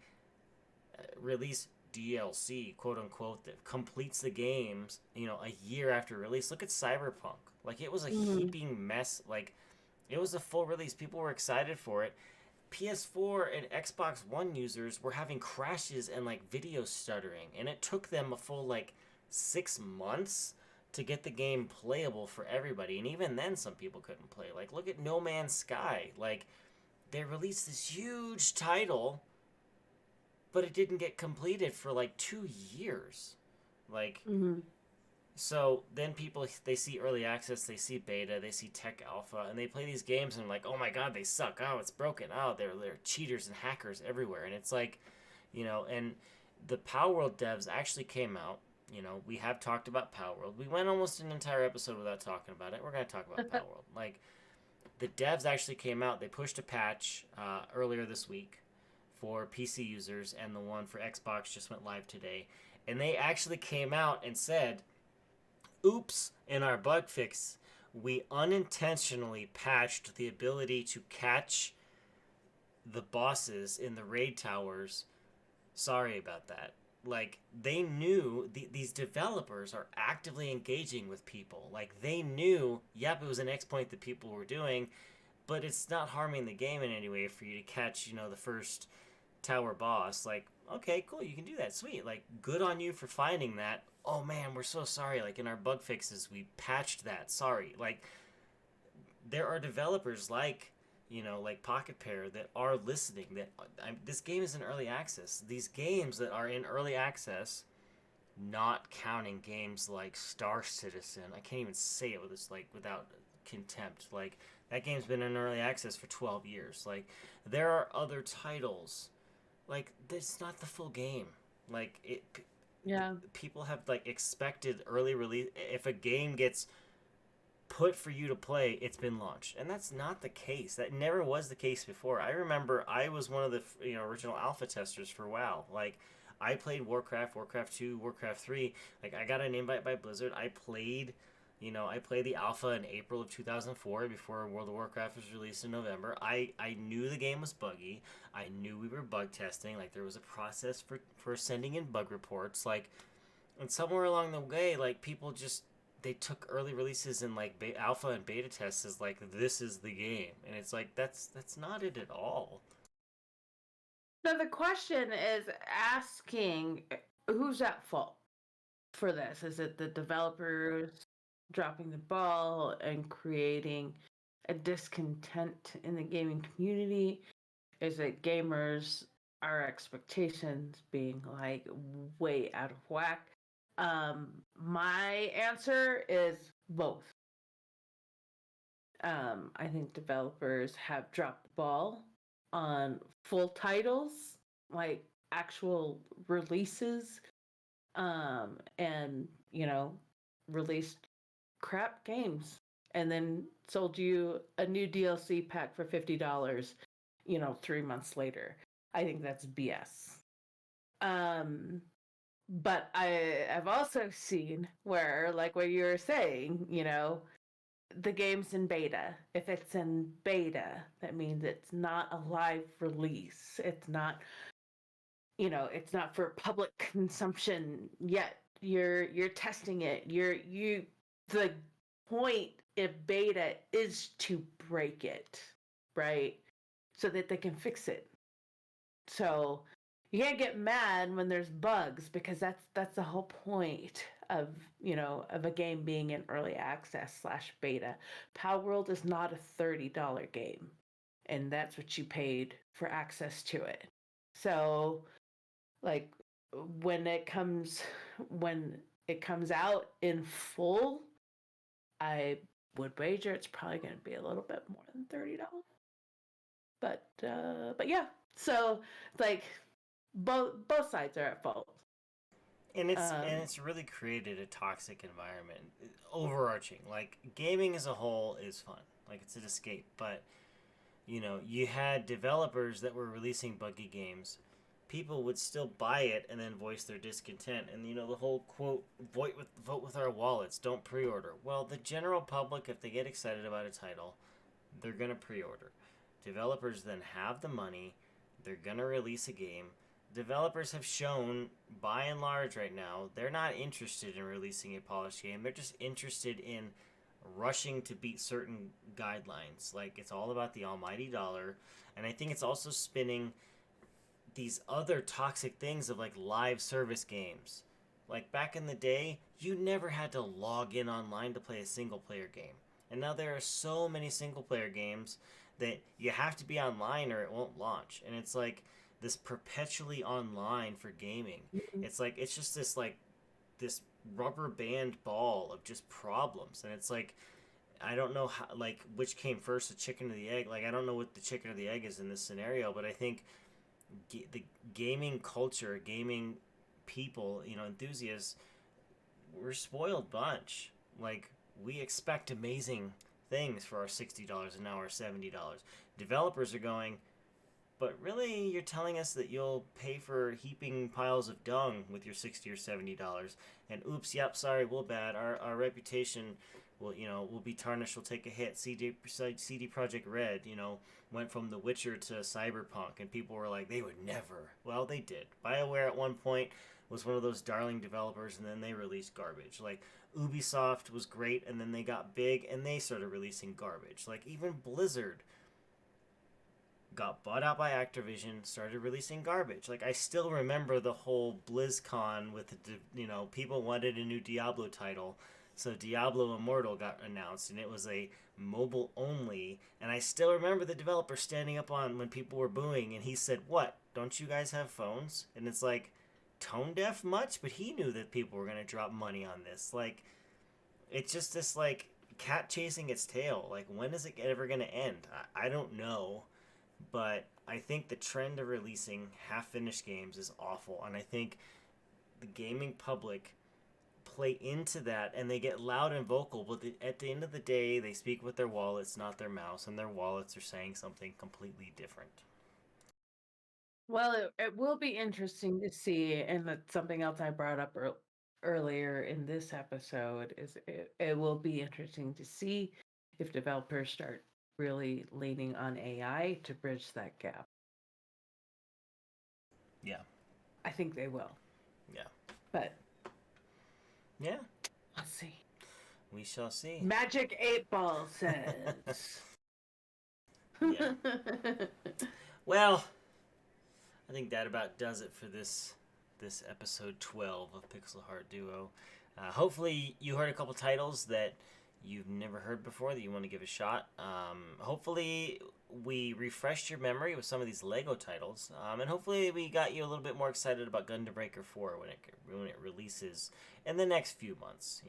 release DLC, quote unquote, that completes the games, a year after release. Look at Cyberpunk. Like it was a Mm-hmm. heaping mess. Like it was a full release. People were excited for it. PS4 and Xbox One users were having crashes and like video stuttering, and it took them a full like 6 months to get the game playable for everybody. And even then, some people couldn't play. Like, look at No Man's Sky. Like, they released this huge title, but it didn't get completed for like 2 years. Like, Mm-hmm. so then people they see early access, they see beta, they see tech alpha, and they play these games and they're like, oh my god, they suck. Oh, it's broken. Oh, they're cheaters and hackers everywhere. And it's like, and the Power World devs actually came out. You know, we have talked about Power World. We went almost an entire episode without talking about it. We're going to talk about Power World. Like, the devs actually came out. They pushed a patch earlier this week for PC users, and the one for Xbox just went live today. And they actually came out and said, oops, in our bug fix, we unintentionally patched the ability to catch the bosses in the raid towers. Sorry about that. Like, they knew these developers are actively engaging with people. Like, they knew, yep, it was an exploit that people were doing, but it's not harming the game in any way for you to catch, you know, the first tower boss. Like, okay, cool, you can do that. Sweet. Like, good on you for finding that. Oh man, we're so sorry. Like, in our bug fixes, we patched that. Sorry. Like, there are developers like, you know, like Pocket Pair that are listening. That this game is in early access. These games that are in early access, not counting games like Star Citizen. I can't even say it with this like without contempt. Like, that game's been in early access for 12 years. Like, there are other titles. Like, it's not the full game. Like, Yeah. people have like expected early release. If a game gets put for you to play, it's been launched, and that's not the case. That never was the case before. I remember I was one of the original alpha testers for WoW. Like, I played Warcraft, Warcraft 2, Warcraft 3. Like, I got an invite by Blizzard. I played the alpha in April of 2004 before World of Warcraft was released in November. I knew the game was buggy. I knew we were bug testing. Like, there was a process for sending in bug reports. Like, and somewhere along the way, like, people just they took early releases and like alpha and beta tests as like this is the game, and it's like that's not it at all. So the question is asking who's at fault for this? Is it the developers dropping the ball and creating a discontent in the gaming community? Is it gamers, our expectations being like way out of whack? My answer is both. I think developers have dropped the ball on full titles, like actual releases, and released crap games, and then sold you a new DLC pack for $50, 3 months later. I think that's BS. But I've also seen where, like what you were saying, the game's in beta. If it's in beta, that means it's not a live release. It's not, it's not for public consumption yet. You're testing it. The point of beta is to break it, right? So that they can fix it. So you can't get mad when there's bugs, because that's the whole point of a game being in early access / beta. Power World is not a $30 game, and that's what you paid for access to it. So, like, when it comes out in full, I would wager it's probably going to be a little bit more than $30. But yeah, so like both sides are at fault. And it's really created a toxic environment, overarching. Like, gaming as a whole is fun, like it's an escape, but you had developers that were releasing buggy games. People would still buy it and then voice their discontent, and the whole quote, vote with our wallets, don't pre-order. Well, the general public, if they get excited about a title, they're gonna pre-order. Developers then have the money, they're gonna release a game. Developers have shown, by and large right now, they're not interested in releasing a polished game. They're just interested in rushing to beat certain guidelines. Like, it's all about the almighty dollar. And I think it's also spinning these other toxic things of like live service games. Like, back in the day, you never had to log in online to play a single player game. And now there are so many single player games that you have to be online or it won't launch. And it's like this perpetually online for gaming. It's like, it's just this rubber band ball of just problems. And it's like, I don't know how, like, which came first, the chicken or the egg. Like, I don't know what the chicken or the egg is in this scenario, but I think the gaming culture, gaming people, enthusiasts, we're a spoiled bunch. Like, we expect amazing things for our $60 an hour, $70. Developers are going, but really, you're telling us that you'll pay for heaping piles of dung with your $60 or $70, and oops, yep, sorry, we'll bad. Our reputation will be tarnished. We'll take a hit. CD Projekt Red, went from The Witcher to Cyberpunk, and people were like, they would never. Well, they did. BioWare at one point was one of those darling developers, and then they released garbage. Like, Ubisoft was great, and then they got big, and they started releasing garbage. Like, even Blizzard got bought out by Activision, started releasing garbage. Like, I still remember the whole BlizzCon with people wanted a new Diablo title, so Diablo Immortal got announced, and it was a mobile only. And I still remember the developer standing up on when people were booing, and he said, "What? Don't you guys have phones?" And it's like, tone deaf much? But he knew that people were gonna drop money on this. Like, it's just this like cat chasing its tail. Like, when is it ever gonna end? I don't know. But I think the trend of releasing half-finished games is awful, and I think the gaming public play into that, and they get loud and vocal, but at the end of the day, they speak with their wallets, not their mouths, and their wallets are saying something completely different. Well, it will be interesting to see, and that's something else I brought up earlier in this episode, is it will be interesting to see if developers start really leaning on AI to bridge that gap. Yeah. I think they will. Yeah. But yeah, let's see. We shall see. Magic 8 Ball says. Yeah. Well, I think that about does it for this episode 12 of Pixel Heart Duo. Hopefully you heard a couple titles that you've never heard before that you want to give a shot. Hopefully we refreshed your memory with some of these Lego titles, and hopefully we got you a little bit more excited about Gundam Breaker 4 when it releases in the next few months.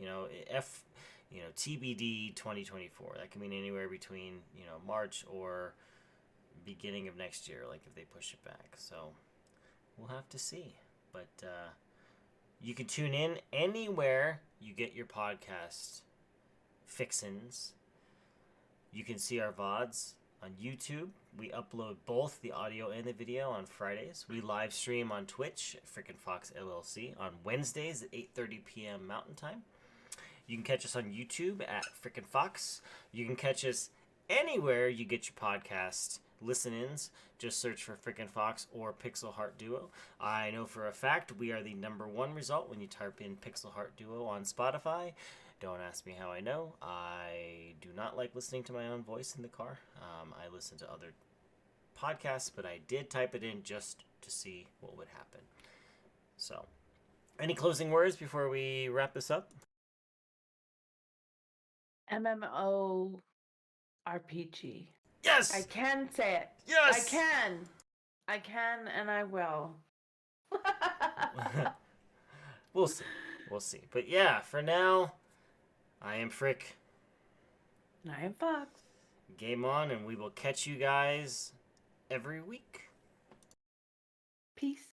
TBD 2024. That can mean anywhere between March or beginning of next year, like if they push it back. So we'll have to see. But you can tune in anywhere you get your podcast fixins. You can see our VODs on YouTube. We upload both the audio and the video on Fridays. We live stream on Twitch at Frickin' Fox LLC on Wednesdays at 8:30 p.m. Mountain Time. You can catch us on YouTube at Frickin' Fox. You can catch us anywhere you get your podcast listen-ins. Just search for Frickin' Fox or Pixel Heart Duo. I know for a fact we are the #1 result when you type in Pixel Heart Duo on Spotify. Don't ask me how I know. I do not like listening to my own voice in the car. I listen to other podcasts, but I did type it in just to see what would happen. So, any closing words before we wrap this up? MMO RPG. Yes! I can say it. Yes! I can, and I will. We'll see. But yeah, for now, I am Frick. And I am Fox. Game on, and we will catch you guys every week. Peace.